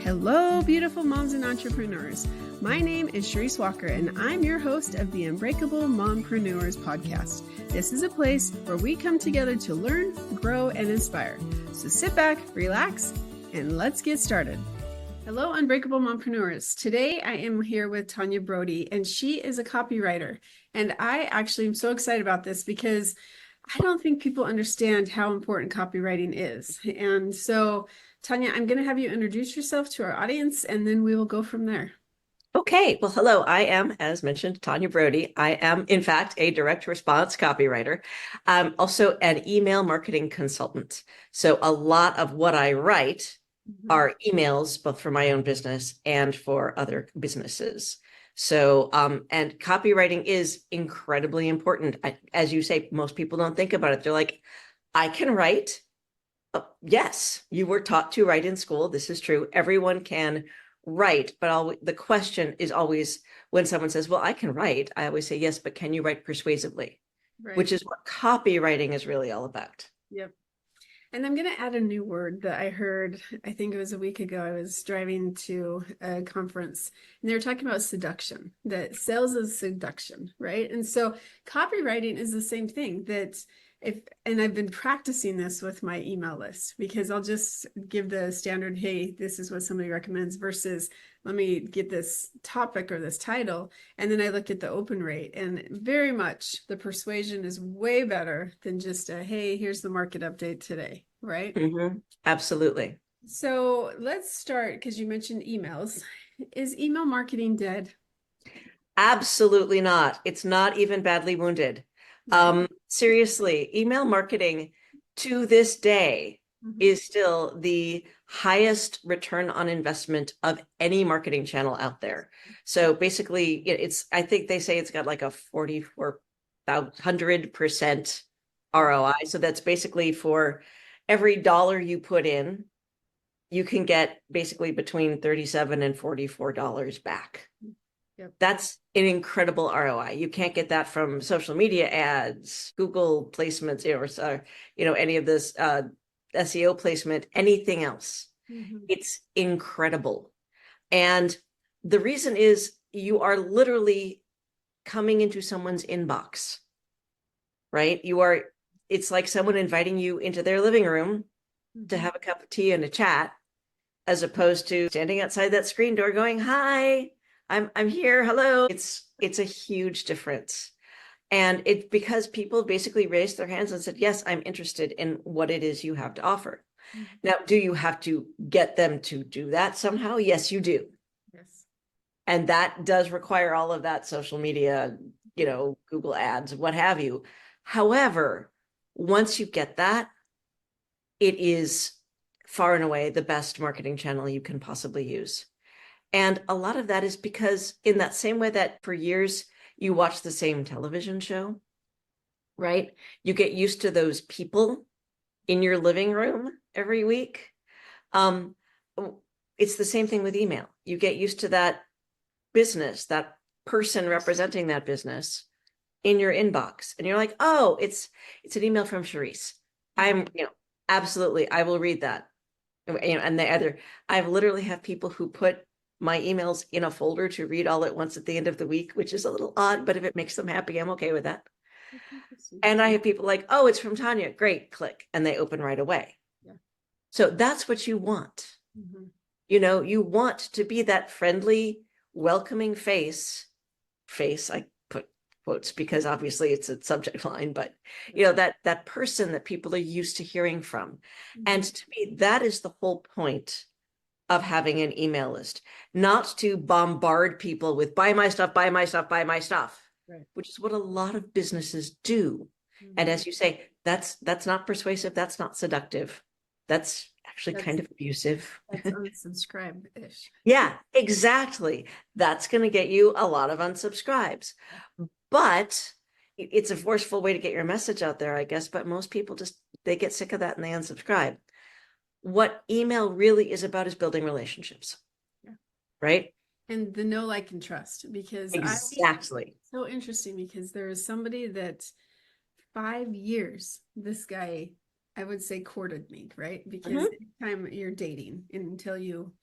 Hello, beautiful moms and entrepreneurs. My name is Sharice Walker, and I'm your host of the Unbreakable Mompreneurs podcast. This is a place where we come together to learn, grow, and inspire. So sit back, relax, and let's get started. Hello, Unbreakable Mompreneurs. Today, I am here with Tanya Brody, and she is a copywriter. And I actually am so excited about this because I don't think people understand how important copywriting is. And so, Tanya, I'm going to have you introduce yourself to our audience, and then we will go from there. Okay. Well, hello. I am, as mentioned, Tanya Brody. I am, in fact, a direct response copywriter. I'm also an email marketing consultant. So a lot of what I write are emails, both for my own business and for other businesses. So, and copywriting is incredibly important. As you say, most people don't think about it. They're like, I can write. Yes, you were taught to write in school. This is true. Everyone can write, but the question is always when someone says, well, I can write, I always say, yes, but can you write persuasively? Right. Which is what copywriting is really all about. Yep. And I'm going to add a new word that I heard, I think it was a week ago. I was driving to a conference and they were talking about seduction, that sales is seduction, right? And so copywriting is the same thing and I've been practicing this with my email list because I'll just give the standard, hey, this is what somebody recommends versus let me get this topic or this title. And then I look at the open rate and very much the persuasion is way better than just hey, here's the market update today, right? Mm-hmm. Absolutely. So let's start because you mentioned emails. Is email marketing dead? Absolutely not. It's not even badly wounded. Seriously, email marketing to this day is still the highest return on investment of any marketing channel out there. So basically, I think they say it's got like a 4,400% ROI. So that's basically for every dollar you put in, you can get basically between $37 and $44 back. Yep. That's an incredible ROI. You can't get that from social media ads, Google placements, or any of this SEO placement, anything else. It's incredible. And the reason is you are literally coming into someone's inbox, right? It's like someone inviting you into their living room to have a cup of tea and a chat, as opposed to standing outside that screen door going, hi, I'm here. Hello. It's a huge difference. And it's because people basically raised their hands and said, yes, I'm interested in what it is you have to offer. Now, do you have to get them to do that somehow? Yes, you do. Yes. And that does require all of that social media, Google ads, what have you. However, once you get that, it is far and away the best marketing channel you can possibly use. And a lot of that is because in that same way that for years you watch the same television show, right? You get used to those people in your living room every week. It's the same thing with email. You get used to that business, that person representing that business in your inbox. And you're like, oh, it's an email from Sharice. Absolutely, I will read that. And I've literally have people who put my emails in a folder to read all at once at the end of the week, which is a little odd, but if it makes them happy, I'm okay with that. And I have people like, oh, it's from Tanya. Great, click. And they open right away. Yeah. So that's what you want. You want to be that friendly, welcoming face, I put quotes because obviously it's a subject line, but that person that people are used to hearing from. And to me, that is the whole point of having an email list, not to bombard people with buy my stuff, buy my stuff, buy my stuff, right, which is what a lot of businesses do. And as you say, that's not persuasive. That's not seductive. That's actually kind of abusive. That's unsubscribe-ish. Yeah, exactly. That's going to get you a lot of unsubscribes, but it's a forceful way to get your message out there, I guess. But most people they get sick of that and they unsubscribe. What email really is about is building relationships, right? And the know, like, and trust, because exactly. So interesting because there is somebody that 5 years, this guy, I would say, courted me, right? Because anytime you're dating until you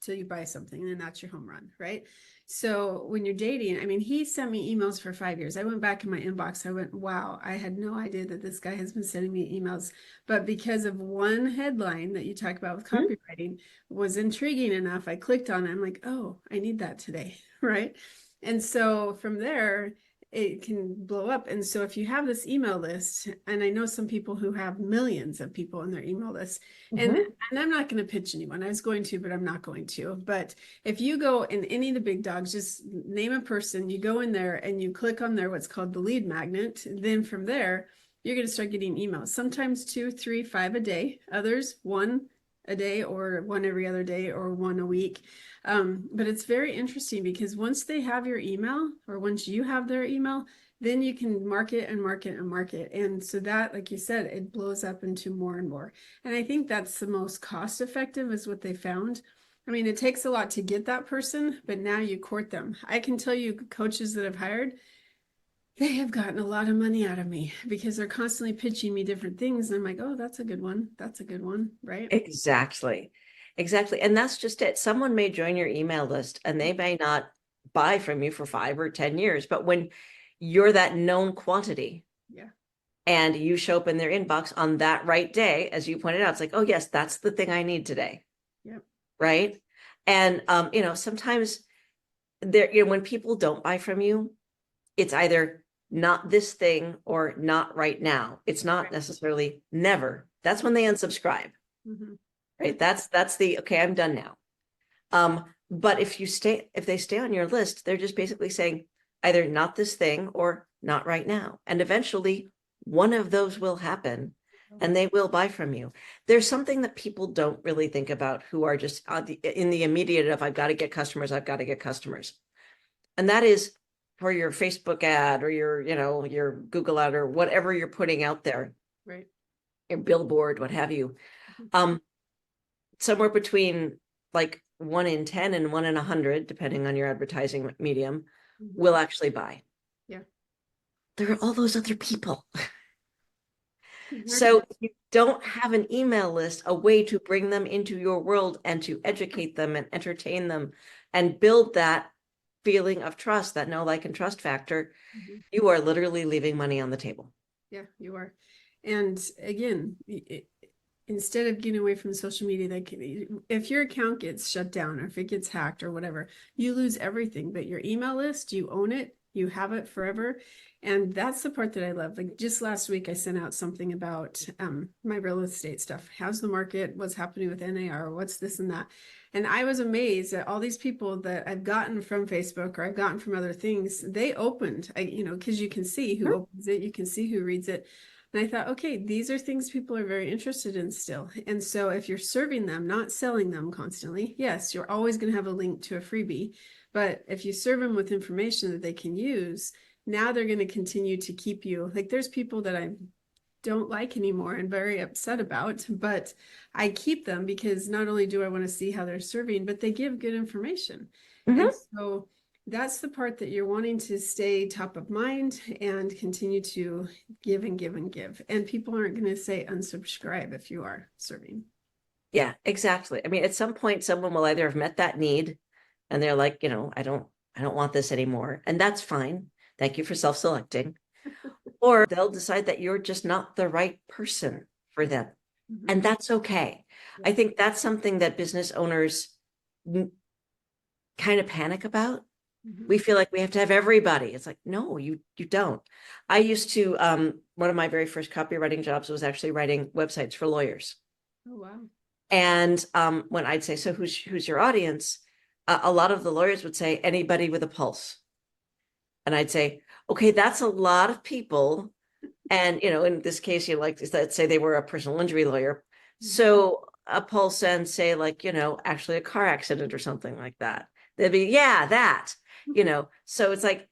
till you buy something, and then that's your home run, right? So when you're dating, I mean, he sent me emails for 5 years. I went back in my inbox. I went, wow, I had no idea that this guy has been sending me emails. But because of one headline that you talk about with copywriting was intriguing enough, I clicked on it. I'm like, oh, I need that today, right? And so from there, it can blow up. And so if you have this email list, and I know some people who have millions of people in their email list, and I'm not going to pitch anyone. I was going to, but I'm not going to. But if you go in any of the big dogs, just name a person, you go in there and you click on their what's called the lead magnet. Then from there, you're going to start getting emails, sometimes 2, 3, 5 a day, others 1 a day, or 1 every other day, or 1 a week. But it's very interesting because once they have your email, or once you have their email, then you can market and market and market. And so that, like you said, it blows up into more and more. And I think that's the most cost effective is what they found. I mean, it takes a lot to get that person, but now you court them. I can tell you coaches that I've hired, they have gotten a lot of money out of me because they're constantly pitching me different things. And I'm like, oh, that's a good one. That's a good one. Right? Exactly. Exactly. And that's just it. Someone may join your email list and they may not buy from you for 5 or 10 years, but when you're that known quantity, and you show up in their inbox on that right day, as you pointed out, it's like, oh yes, that's the thing I need today. Right. And, sometimes there, when people don't buy from you, it's either not this thing or not right now. It's not necessarily never. That's when they unsubscribe. Right. That's the, okay, I'm done now. But if they stay on your list, they're just basically saying either not this thing or not right now. And eventually one of those will happen and they will buy from you. There's something that people don't really think about who are just in the immediate of, I've got to get customers. I've got to get customers. And that is for your Facebook ad or your Google ad or whatever you're putting out there, right? Your billboard, what have you. Somewhere between like 1 in 10 and 1 in 100, depending on your advertising medium, will actually buy. There are all those other people. So if you don't have an email list, a way to bring them into your world and to educate them and entertain them and build that feeling of trust, that know, like, and trust factor, you are literally leaving money on the table. Yeah, you are. And again, instead of getting away from social media, if your account gets shut down or if it gets hacked or whatever, you lose everything. But your email list, you own it, you have it forever. And that's the part that I love. Like just last week, I sent out something about my real estate stuff. How's the market? What's happening with NAR? What's this and that? And I was amazed at all these people that I've gotten from Facebook or I've gotten from other things. They opened, because you can see who opens it, you can see who reads it. And I thought, okay, these are things people are very interested in still. And so if you're serving them, not selling them constantly, yes, you're always going to have a link to a freebie. But if you serve them with information that they can use, now they're going to continue to keep you. Like there's people that I don't like anymore and very upset about, but I keep them because not only do I want to see how they're serving, but they give good information. And so that's the part that you're wanting to stay top of mind and continue to give and give and give. And people aren't going to say unsubscribe if you are serving. Yeah, exactly. I mean, at some point, someone will either have met that need and they're like, I don't want this anymore. And that's fine. Thank you for self-selecting. Or they'll decide that you're just not the right person for them. And that's okay. I think that's something that business owners kind of panic about. We feel like we have to have everybody. It's like, no, you don't. I used to, one of my very first copywriting jobs was actually writing websites for lawyers. Oh, wow. And when I'd say, so who's your audience? A lot of the lawyers would say, anybody with a pulse. And I'd say, okay, that's a lot of people. And, in this case, let's say they were a personal injury lawyer. So a pulse and say actually a car accident or something like that. They'd be, yeah, that, so it's like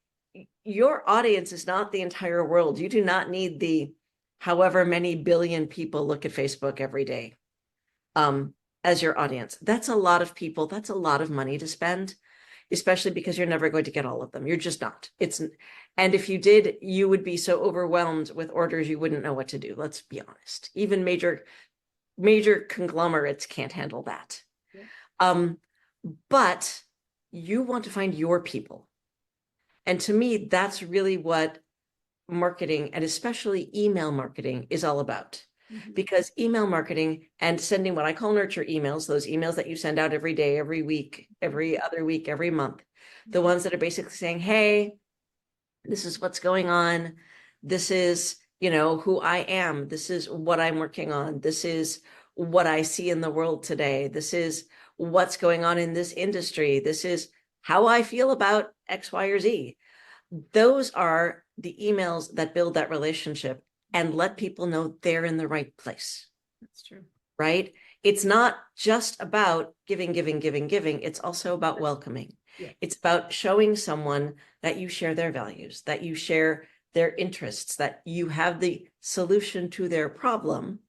your audience is not the entire world. You do not need the however many billion people look at Facebook every day as your audience. That's a lot of people. That's a lot of money to spend, especially because you're never going to get all of them. You're just not. And if you did, you would be so overwhelmed with orders, you wouldn't know what to do. Let's be honest. Even major conglomerates can't handle that. but you want to find your people. And to me, that's really what marketing, and especially email marketing, is all about. Because email marketing and sending what I call nurture emails, those emails that you send out every day, every week, every other week, every month, the ones that are basically saying, hey, this is what's going on. This is, who I am. This is what I'm working on. This is what I see in the world today. This is what's going on in this industry. This is how I feel about X, Y, or Z. Those are the emails that build that relationship and let people know they're in the right place. That's true. Right? It's not just about giving, giving, giving, giving. It's also about welcoming. Yeah. It's about showing someone that you share their values, that you share their interests, that you have the solution to their problem,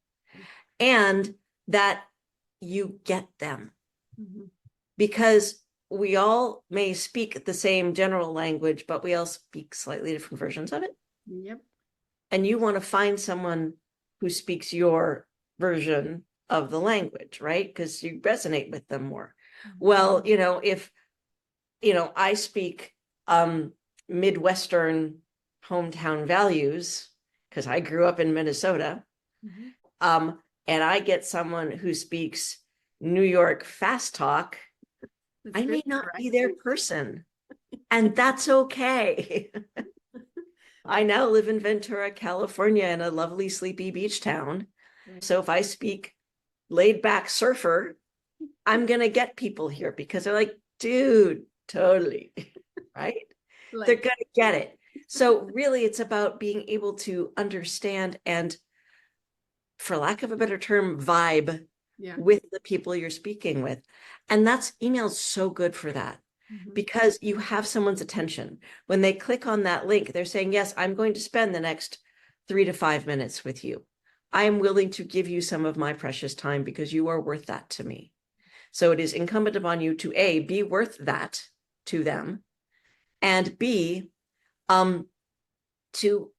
and that you get them. Because we all may speak the same general language, but we all speak slightly different versions of it. Yep. And you want to find someone who speaks your version of the language, right? Because you resonate with them more. Well, if, I speak Midwestern hometown values, because I grew up in Minnesota, and I get someone who speaks New York fast talk, I may not be their person, and that's okay. I now live in Ventura, California, in a lovely, sleepy beach town. So if I speak laid back surfer, I'm going to get people here because they're like, dude, totally. Right? They're going to get it. So really, it's about being able to understand and, for lack of a better term, vibe with the people you're speaking with. And that's email's so good for that. Because you have someone's attention. When they click on that link, they're saying, yes, I'm going to spend the next 3 to 5 minutes with you. I am willing to give you some of my precious time because you are worth that to me. So it is incumbent upon you to A, be worth that to them, and B, to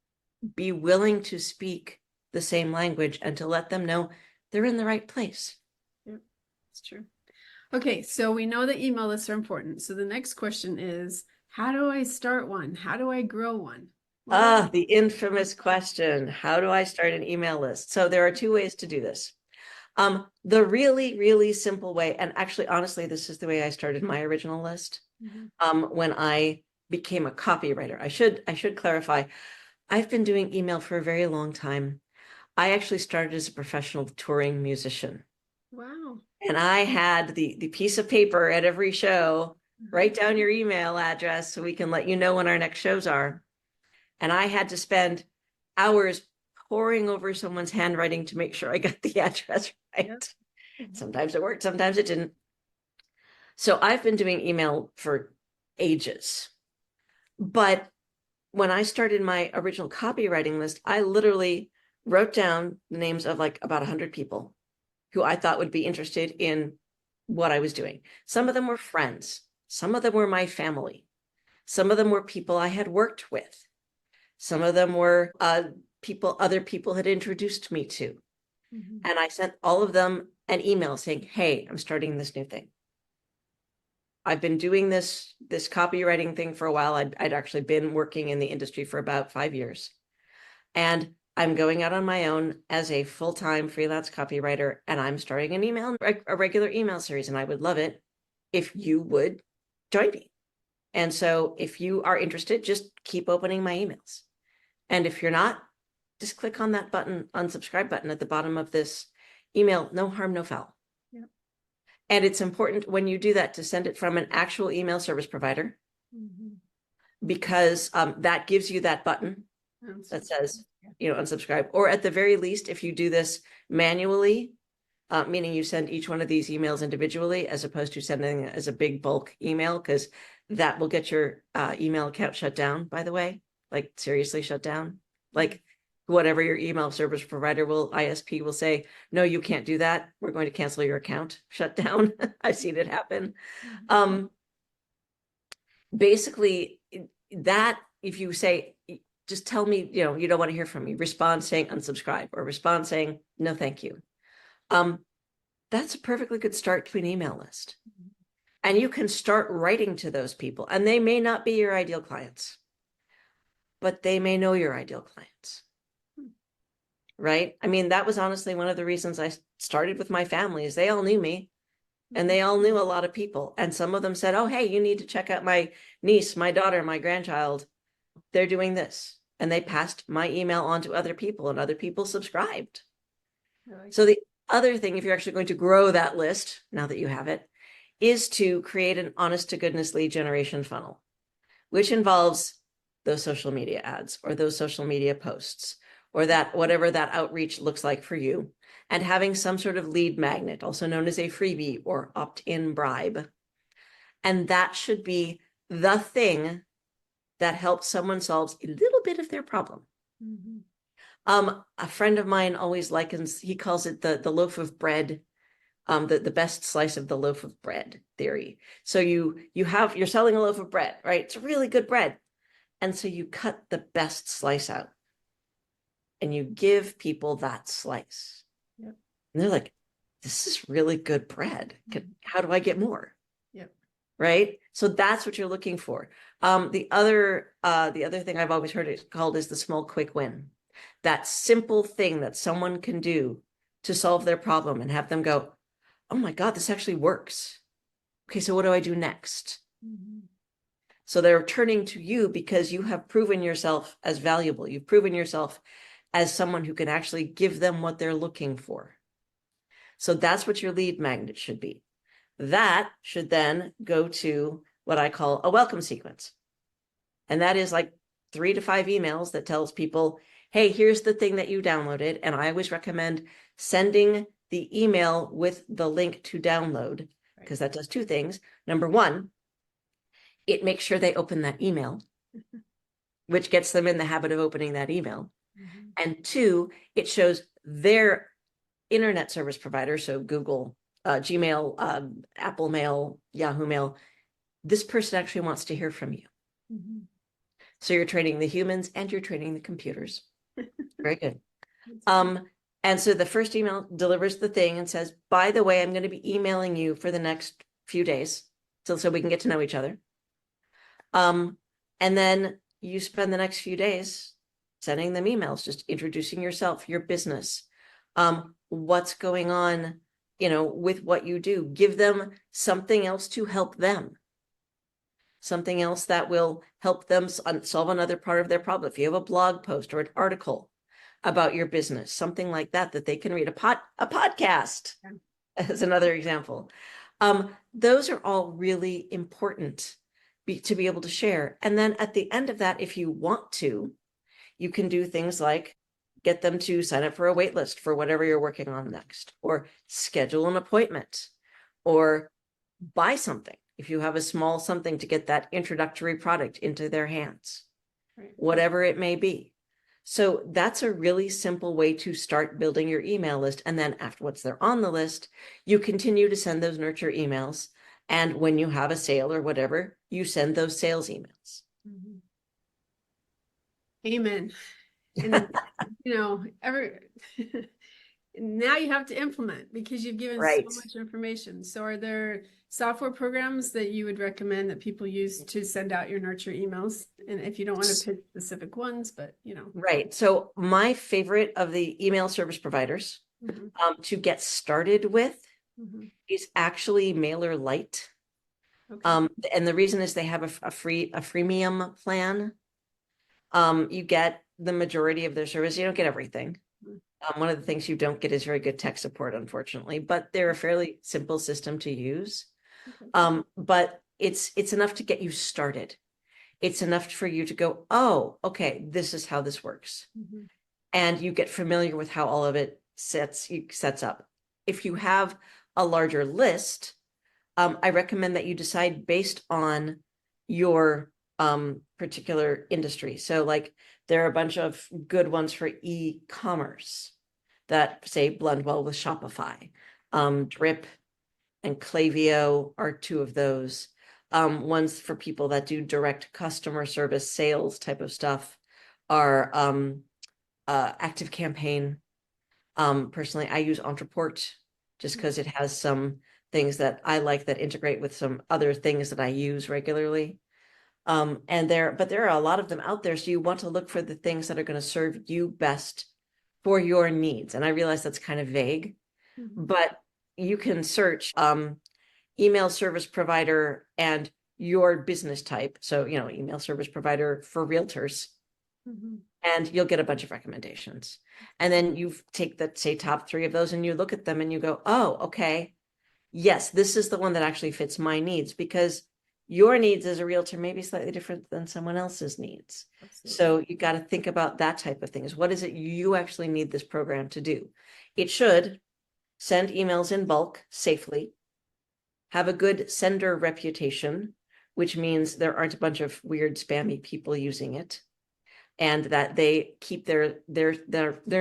be willing to speak the same language and to let them know they're in the right place. Yep, that's true. Okay, so we know that email lists are important. So the next question is, how do I start one? How do I grow one? The infamous question, how do I start an email list? So there are 2 ways to do this. The really, really simple way, and actually, honestly, this is the way I started my original list. When I became a copywriter. I should clarify, I've been doing email for a very long time. I actually started as a professional touring musician. Wow. And I had the piece of paper at every show, write down your email address so we can let you know when our next shows are. And I had to spend hours poring over someone's handwriting to make sure I got the address right. Yep. Sometimes it worked, sometimes it didn't. So I've been doing email for ages. But when I started my original copywriting list, I literally wrote down the names of like about 100 people who I thought would be interested in what I was doing. Some of them were friends. Some of them were my family. Some of them were people I had worked with. Some of them were people other people had introduced me to. And I sent all of them an email saying, hey, I'm starting this new thing. I've been doing this copywriting thing for a while. I'd actually been working in the industry for about 5 years. And I'm going out on my own as a full-time freelance copywriter, and I'm starting a regular email series, and I would love it if you would join me. And so if you are interested, just keep opening my emails. And if you're not, just click on that button, unsubscribe button at the bottom of this email. No harm, no foul. Yep. And it's important when you do that to send it from an actual email service provider, because that gives you that button that says, unsubscribe. Or at the very least, if you do this manually, meaning you send each one of these emails individually, as opposed to sending it as a big bulk email, because that will get your email account shut down, by the way, like seriously shut down. Like whatever your email service provider ISP will say, no, you can't do that. We're going to cancel your account, shut down. I've seen it happen. Basically, that if you say, just tell me, you don't want to hear from me, respond saying unsubscribe, or respond saying, no, thank you. That's a perfectly good start to an email list. And you can start writing to those people, and they may not be your ideal clients, but they may know your ideal clients. Right? I mean, that was honestly one of the reasons I started with my family, is they all knew me and they all knew a lot of people. And some of them said, oh, hey, you need to check out my niece, my daughter, my grandchild. They're doing this. And they passed my email on to other people, and other people subscribed. So the other thing, if you're actually going to grow that list, now that you have it, is to create an honest to goodness lead generation funnel, which involves those social media ads or those social media posts, or that whatever that outreach looks like for you, and having some sort of lead magnet, also known as a freebie or opt-in bribe. And that should be the thing that helps someone solve a little bit of their problem. A friend of mine always likens, he calls it the loaf of bread, the best slice of the loaf of bread theory. So you're selling a loaf of bread, right? It's really good bread. And so you cut the best slice out and you give people that slice. Yep. And they're like, this is really good bread. How do I get more? Yep. Right? So that's what you're looking for. The other thing I've always heard it called is the small, quick win. That simple thing that someone can do to solve their problem and have them go, oh my God, this actually works. Okay, so what do I do next? So they're turning to you because you have proven yourself as valuable. You've proven yourself as someone who can actually give them what they're looking for. So that's what your lead magnet should be. That should then go to what I call a welcome sequence. And that is like 3 to 5 emails that tells people, hey, here's the thing that you downloaded. And I always recommend sending the email with the link to download, because that does 2 things. Number 1, it makes sure they open that email, which gets them in the habit of opening that email. And 2, it shows their internet service provider, so Google, Gmail, Apple Mail, Yahoo Mail, this person actually wants to hear from you. So you're training the humans and you're training the computers. Very good. And so the first email delivers the thing and says, by the way, I'm going to be emailing you for the next few days so we can get to know each other. And then you spend the next few days sending them emails, just introducing yourself, your business, what's going on, with what you do. Give them something else to help them. Something else that will help them solve another part of their problem. If you have a blog post or an article about your business, something like that they can read, a podcast, as another example. Those are all really important to be able to share. And then at the end of that, if you want to, you can do things like get them to sign up for a wait list for whatever you're working on next, or schedule an appointment, or buy something. If you have a small something to get that introductory product into their hands, whatever it may be. So that's a really simple way to start building your email list. And then after once they're on the list, you continue to send those nurture emails. And when you have a sale or whatever, you send those sales emails. Amen. And, now you have to implement, because you've given so much information. So are there software programs that you would recommend that people use to send out your nurture emails? And if you don't want to pick specific ones, but Right. So my favorite of the email service providers to get started with is actually MailerLite. Okay. And the reason is they have a freemium plan. You get the majority of their service. You don't get everything. One of the things you don't get is very good tech support, unfortunately, but they're a fairly simple system to use. Okay. But it's enough to get you started. It's enough for you to go, oh, okay, this is how this works. And you get familiar with how all of it sets up. If you have a larger list, I recommend that you decide based on your particular industry. So like there are a bunch of good ones for e-commerce that say blend well with Shopify. Drip and Klaviyo are 2 of those. Ones for people that do direct customer service sales type of stuff are Active Campaign. Personally, I use Entreport just because it has some things that I like that integrate with some other things that I use regularly. But there are a lot of them out there. So you want to look for the things that are going to serve you best for your needs. And I realize that's kind of vague, but you can search email service provider and your business type. So, email service provider for realtors, and you'll get a bunch of recommendations. And then you take the, say, top 3 of those and you look at them and you go, oh, okay, yes, this is the one that actually fits my needs, because your needs as a realtor may be slightly different than someone else's needs. Absolutely. So you got to think about that type of things. What is it you actually need this program to do? It should send emails in bulk safely, have a good sender reputation, which means there aren't a bunch of weird spammy people using it, and that they keep their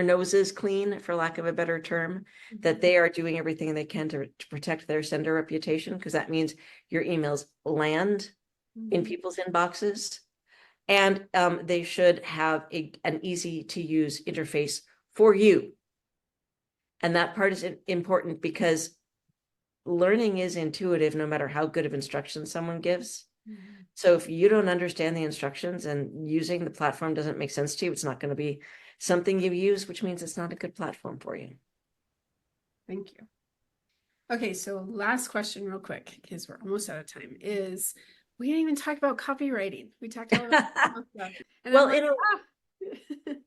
noses clean, for lack of a better term, that they are doing everything they can to protect their sender reputation, because that means your emails land in people's inboxes. And they should have an easy to use interface for you. And that part is important, because learning is intuitive no matter how good of instructions someone gives. So if you don't understand the instructions and using the platform doesn't make sense to you, it's not going to be something you use, which means it's not a good platform for you. Thank you. Okay, so last question real quick, because we're almost out of time, is we didn't even talk about copywriting. We talked all about stuff. And well,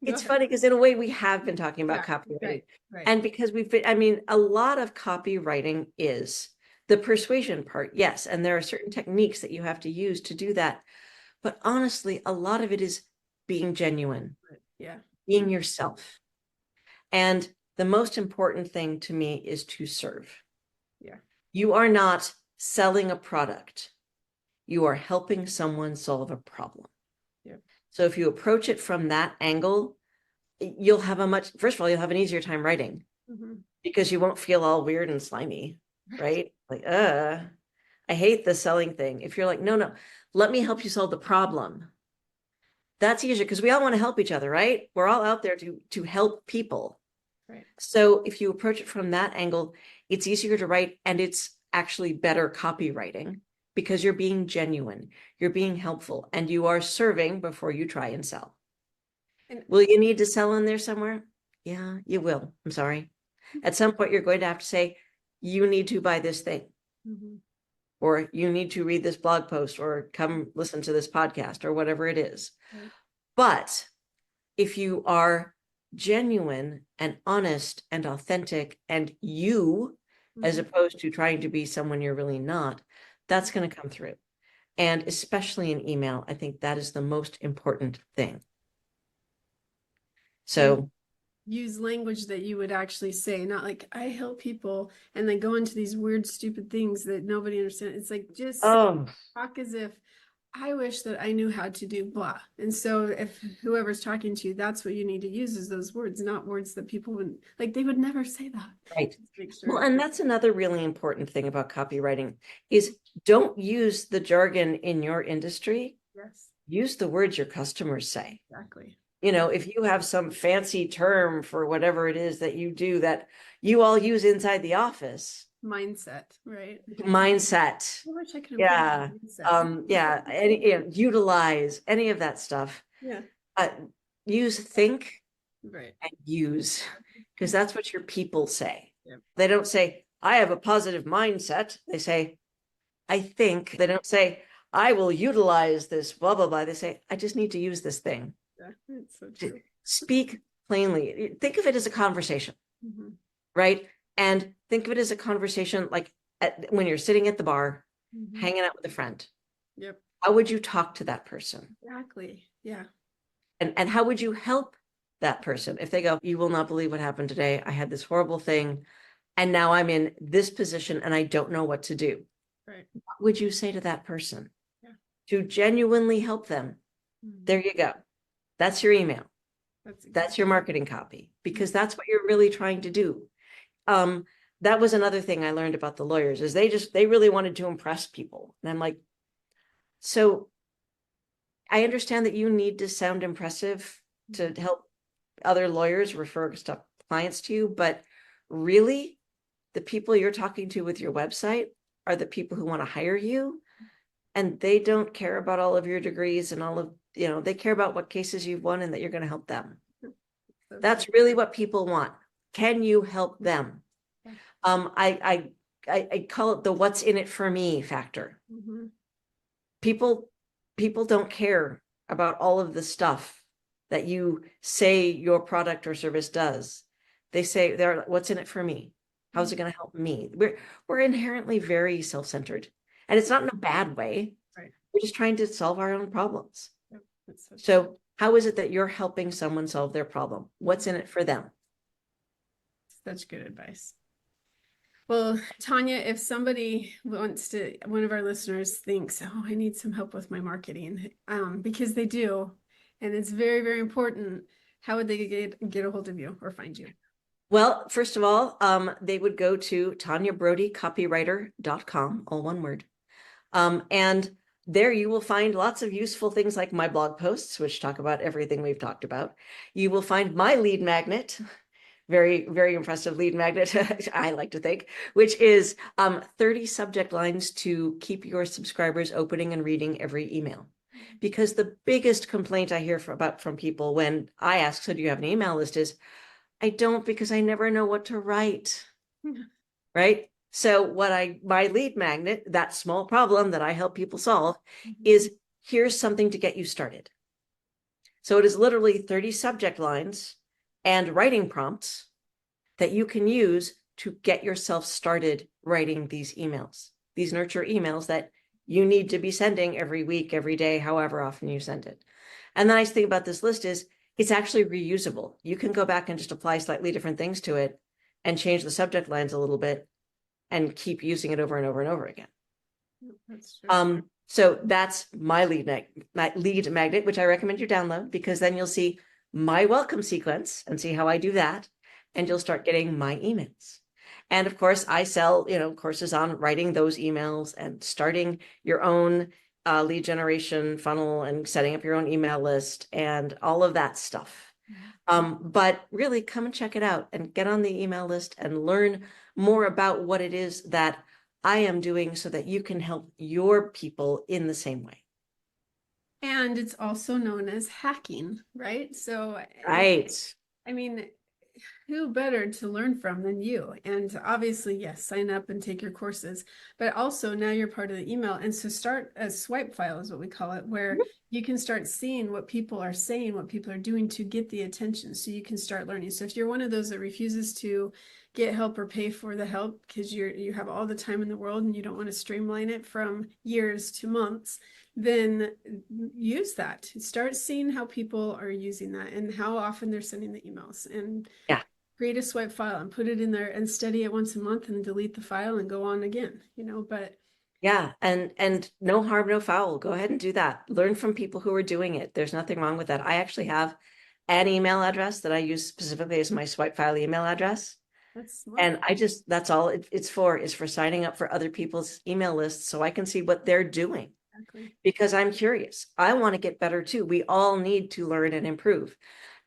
it's funny, because in a way we have been talking about copywriting. Right. And because a lot of copywriting is the persuasion part, yes. And there are certain techniques that you have to use to do that. But honestly, a lot of it is being genuine, being yourself. And the most important thing to me is to serve. You are not selling a product. You are helping someone solve a problem. So if you approach it from that angle, you'll have first of all, you'll have an easier time writing, because you won't feel all weird and slimy, right? Like, I hate the selling thing. If you're like, no, let me help you solve the problem. That's easier, because we all want to help each other, right? We're all out there to help people. Right. So if you approach it from that angle, it's easier to write, and it's actually better copywriting, because you're being genuine, you're being helpful, and you are serving before you try and sell. And will you need to sell in there somewhere? Yeah, you will. I'm sorry. At some point, you're going to have to say, you need to buy this thing, or you need to read this blog post, or come listen to this podcast, or whatever it is. But if you are genuine and honest and authentic and you, as opposed to trying to be someone you're really not, that's going to come through. And especially in email, I think that is the most important thing. So use language that you would actually say, not like, I help people, and then go into these weird, stupid things that nobody understands. It's like, just talk as if, I wish that I knew how to do blah. And so if whoever's talking to you, that's what you need to use, is those words, not words that people wouldn't, like, they would never say that. Right. Well, and that's another really important thing about copywriting, is don't use the jargon in your industry. Yes. Use the words your customers say. Exactly. If you have some fancy term for whatever it is that you do that you all use inside the office. Mindset, right? Mindset. I wish I could. Utilize any of that stuff. Yeah. Use think, right, and use, because that's what your people say. Yep. They don't say, I have a positive mindset. They say, I think. They don't say, I will utilize this, blah, blah, blah. They say, I just need to use this thing. Yeah, it's so true. Speak plainly. Think of it as a conversation, right? And think of it as a conversation, like when you're sitting at the bar, hanging out with a friend. Yep. How would you talk to that person? Exactly. Yeah. And how would you help that person if they go, you will not believe what happened today. I had this horrible thing, and now I'm in this position and I don't know what to do. Right. What would you say to that person? Yeah. To genuinely help them? There you go. That's your email. That's your marketing copy, because that's what you're really trying to do. That was another thing I learned about the lawyers, is they really wanted to impress people. And I'm like, so I understand that you need to sound impressive to help other lawyers refer stuff, clients to you, but really, the people you're talking to with your website are the people who want to hire you, and they don't care about all of your degrees and all of, they care about what cases you've won and that you're going to help them. That's really what people want. Can you help them? I call it the what's in it for me factor. Mm-hmm. People don't care about all of the stuff that you say your product or service does. They say, what's in it for me? How's it going to help me? We're inherently very self-centered, and it's not in a bad way. Right. We're just trying to solve our own problems. Yep. So how is it that you're helping someone solve their problem? What's in it for them? Such good advice. Well, Tanya, if somebody one of our listeners thinks, oh, I need some help with my marketing, because they do, and it's very, very important, how would they get a hold of you or find you? Well, first of all, they would go to TanyaBrodyCopywriter.com, all one word. And there you will find lots of useful things like my blog posts, which talk about everything we've talked about. You will find my lead magnet, very, very impressive lead magnet, I like to think, which is 30 subject lines to keep your subscribers opening and reading every email. Because the biggest complaint I hear from people when I ask, so do you have an email list, is I don't, because I never know what to write. Right? So my lead magnet, that small problem that I help people solve, is here's something to get you started. So it is literally 30 subject lines and writing prompts that you can use to get yourself started writing these emails, these nurture emails that you need to be sending every week, every day, however often you send it. And the nice thing about this list is it's actually reusable. You can go back and just apply slightly different things to it and change the subject lines a little bit and keep using it over and over and over again. That's true. So that's my lead magnet, which I recommend you download, because then you'll see my welcome sequence and see how I do that. And you'll start getting my emails. And of course, I sell, courses on writing those emails and starting your own lead generation funnel and setting up your own email list and all of that stuff. But really come and check it out and get on the email list and learn more about what it is that I am doing so that you can help your people in the same way. And it's also known as hacking, right? So, right. I mean, who better to learn from than you? And obviously, yes, sign up and take your courses, but also now you're part of the email. And so start a swipe file is what we call it, where you can start seeing what people are saying, what people are doing to get the attention. So you can start learning. So if you're one of those that refuses to get help or pay for the help because you have all the time in the world and you don't want to streamline it from years to months, then use that. Start seeing how people are using that and how often they're sending the emails, and create a swipe file and put it in there and study it once a month and delete the file and go on again, but and no harm, no foul. Go ahead and do that. Learn from people who are doing it. There's nothing wrong with that. I actually have an email address that I use specifically as my swipe file email address. That's smart. And that's all it's for signing up for other people's email lists so I can see what they're doing. Exactly. Because I'm curious. I want to get better too. We all need to learn and improve.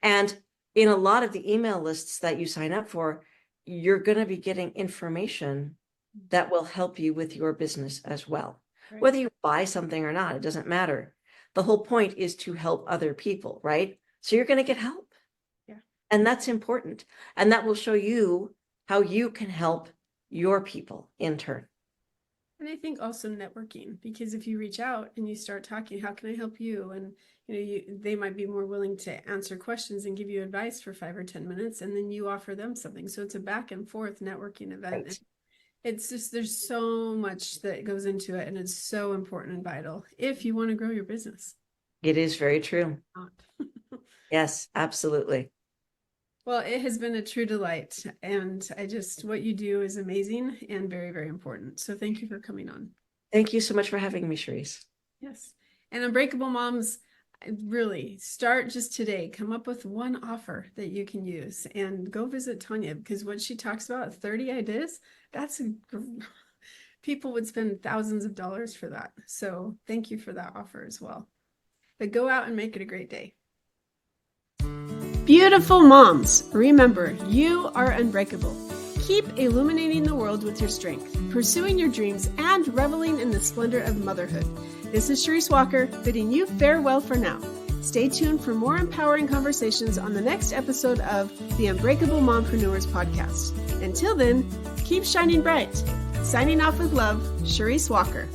And in a lot of the email lists that you sign up for, you're going to be getting information that will help you with your business as well. Right. Whether you buy something or not, it doesn't matter. The whole point is to help other people, right? So you're going to get help. Yeah. And that's important. And that will show you how you can help your people in turn. And I think also networking, because if you reach out and you start talking, how can I help you? And they might be more willing to answer questions and give you advice for 5 or 10 minutes, and then you offer them something. So it's a back and forth networking event. Right. It's just, there's so much that goes into it, and it's so important and vital if you want to grow your business. It is very true. Yes, absolutely. Well, it has been a true delight, and what you do is amazing and very, very important. So thank you for coming on. Thank you so much for having me, Cherise. Yes. And Unbreakable Moms, really start just today. Come up with one offer that you can use and go visit Tanya, because what she talks about, 30 ideas, people would spend thousands of dollars for that. So thank you for that offer as well. But go out and make it a great day. Beautiful moms, remember, you are unbreakable. Keep illuminating the world with your strength, pursuing your dreams, and reveling in the splendor of motherhood. This is Sharice Walker, bidding you farewell for now. Stay tuned for more empowering conversations on the next episode of the Unbreakable Mompreneurs podcast. Until then, keep shining bright. Signing off with love, Sharice Walker.